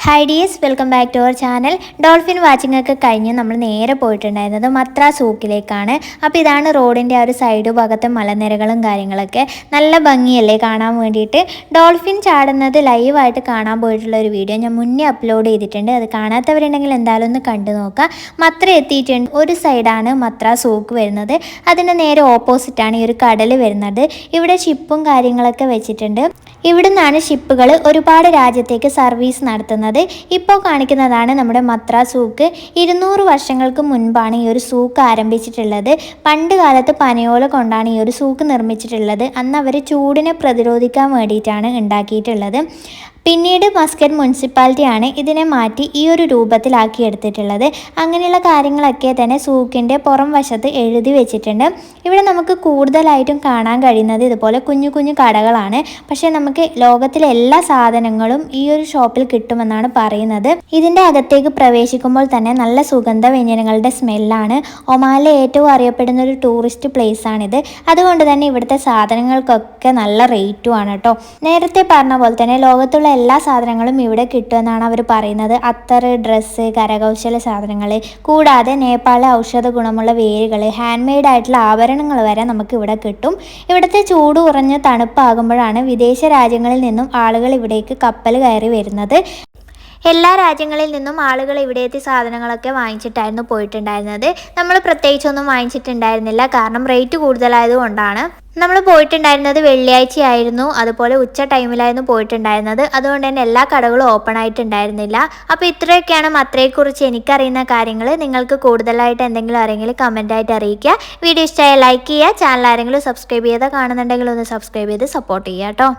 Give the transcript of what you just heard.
Hi dears, welcome back to our channel. Dolphin watching ഒക്കെ കഴിഞ്ഞ് നമ്മൾ നേരെ പോയിട്ടുണ്ടായിരുന്നത് മത്ര സൂക്കിലേക്കാണ്. അപ്പോൾ ഇതാണ് റോഡിൻ്റെ ആ ഒരു സൈഡ് ഭാഗത്തെ മലനിരകളും കാര്യങ്ങളൊക്കെ. നല്ല ഭംഗിയല്ലേ കാണാൻ വേണ്ടിയിട്ട്. ഡോൾഫിൻ ചാടുന്നത് ലൈവായിട്ട് കാണാൻ പോയിട്ടുള്ള ഒരു വീഡിയോ ഞാൻ മുന്നേ അപ്ലോഡ് ചെയ്തിട്ടുണ്ട്. അത് കാണാത്തവരുണ്ടെങ്കിൽ എന്തായാലും ഒന്ന് കണ്ടു നോക്കാം. മത്ര എത്തിയിട്ടുണ്ട്. ഒരു സൈഡാണ് മത്ര സൂക്ക് വരുന്നത്. അതിൻ്റെ നേരെ ഓപ്പോസിറ്റാണ് ഈ ഒരു കടൽ വരുന്നത്. ഇവിടെ ഷിപ്പും കാര്യങ്ങളൊക്കെ വെച്ചിട്ടുണ്ട്. ഇവിടെ നിന്നാണ് ഷിപ്പുകൾ ഒരുപാട് രാജ്യത്തേക്ക് സർവീസ് നടത്തുന്നത്. ഇപ്പോൾ കാണിക്കുന്നതാണ് നമ്മുടെ മത്ര സൂക്ക്. 200 വർഷങ്ങൾക്ക് മുൻപാണ് ഈ ഒരു സൂക്ക് ആരംഭിച്ചിട്ടുള്ളത്. പണ്ട് കാലത്ത് പനയോല കൊണ്ടാണ് ഈ ഒരു സൂക്ക് നിർമ്മിച്ചിട്ടുള്ളത്. അന്ന് അവർ ചൂടിനെ പ്രതിരോധിക്കാൻ വേണ്ടിയിട്ടാണ് ഉണ്ടാക്കിയിട്ടുള്ളത്. പിന്നീട് മസ്കറ്റ് മുനിസിപ്പാലിറ്റിയാണ് ഇതിനെ മാറ്റി ഈ ഒരു രൂപത്തിലാക്കി എടുത്തിട്ടുള്ളത്. അങ്ങനെയുള്ള കാര്യങ്ങളൊക്കെ തന്നെ സൂക്കിൻ്റെ പുറം വശത്ത് എഴുതി വെച്ചിട്ടുണ്ട്. ഇവിടെ നമുക്ക് കൂടുതലായിട്ടും കാണാൻ കഴിയുന്നത് ഇതുപോലെ കുഞ്ഞു കുഞ്ഞു കടകളാണ്. പക്ഷേ നമുക്ക് ലോകത്തിലെ എല്ലാ സാധനങ്ങളും ഈ ഒരു ഷോപ്പിൽ കിട്ടുമെന്നാണ് പറയുന്നത്. ഇതിൻ്റെ അകത്തേക്ക് പ്രവേശിക്കുമ്പോൾ തന്നെ നല്ല സുഗന്ധ വ്യഞ്ജനങ്ങളുടെ സ്മെല്ലാണ്. ഒമാനിലെ ഏറ്റവും അറിയപ്പെടുന്ന ഒരു ടൂറിസ്റ്റ് പ്ലേസ് ആണിത്. അതുകൊണ്ട് തന്നെ ഇവിടുത്തെ സാധനങ്ങൾക്കൊക്കെ നല്ല റേറ്റുമാണ് കേട്ടോ. നേരത്തെ പറഞ്ഞ പോലെ തന്നെ ലോകത്തുള്ള എല്ലാ സാധനങ്ങളും ഇവിടെ കിട്ടുമെന്നാണ് അവർ പറയുന്നത്. അത്തർ, ഡ്രസ്സ്, കരകൗശല സാധനങ്ങൾ, കൂടാതെ നേപ്പാളിലെ ഔഷധ ഗുണമുള്ള വേരുകൾ, ഹാൻഡ് മെയ്ഡ് ആയിട്ടുള്ള ആഭരണങ്ങൾ വരെ നമുക്ക് ഇവിടെ കിട്ടും. ഇവിടുത്തെ ചൂട് കുറഞ്ഞ് തണുപ്പാകുമ്പോഴാണ് വിദേശ രാജ്യങ്ങളിൽ നിന്നും ആളുകൾ ഇവിടേക്ക് കപ്പൽ കയറി വരുന്നത്. എല്ലാ രാജ്യങ്ങളിൽ നിന്നും ആളുകൾ ഇവിടെയെത്തി സാധനങ്ങളൊക്കെ വാങ്ങിച്ചിട്ടായിരുന്നു പോയിട്ടുണ്ടായിരുന്നത്. നമ്മൾ പ്രത്യേകിച്ചൊന്നും വാങ്ങിച്ചിട്ടുണ്ടായിരുന്നില്ല, കാരണം റേറ്റ് കൂടുതലായതുകൊണ്ടാണ്. നമ്മൾ പോയിട്ടുണ്ടായിരുന്നത് വെള്ളിയാഴ്ചയായിരുന്നു, അതുപോലെ ഉച്ച ടൈമിലായിരുന്നു പോയിട്ടുണ്ടായിരുന്നത്. അതുകൊണ്ട് തന്നെ എല്ലാ കടകളും ഓപ്പൺ ആയിട്ടുണ്ടായിരുന്നില്ല. അപ്പോൾ ഇത്രയൊക്കെയാണ് മത്രയെക്കുറിച്ച് എനിക്കറിയുന്ന കാര്യങ്ങൾ. നിങ്ങൾക്ക് കൂടുതലായിട്ട് എന്തെങ്കിലും അറിയെങ്കിൽ കമൻറ്റായിട്ട് അറിയിക്കുക. വീഡിയോ ഇഷ്ടമായ ലൈക്ക് ചെയ്യുക. ചാനൽ ആരെങ്കിലും സബ്സ്ക്രൈബ് ചെയ്താൽ കാണുന്നുണ്ടെങ്കിൽ ഒന്ന് സബ്സ്ക്രൈബ് ചെയ്ത് സപ്പോർട്ട് ചെയ്യുക കേട്ടോ.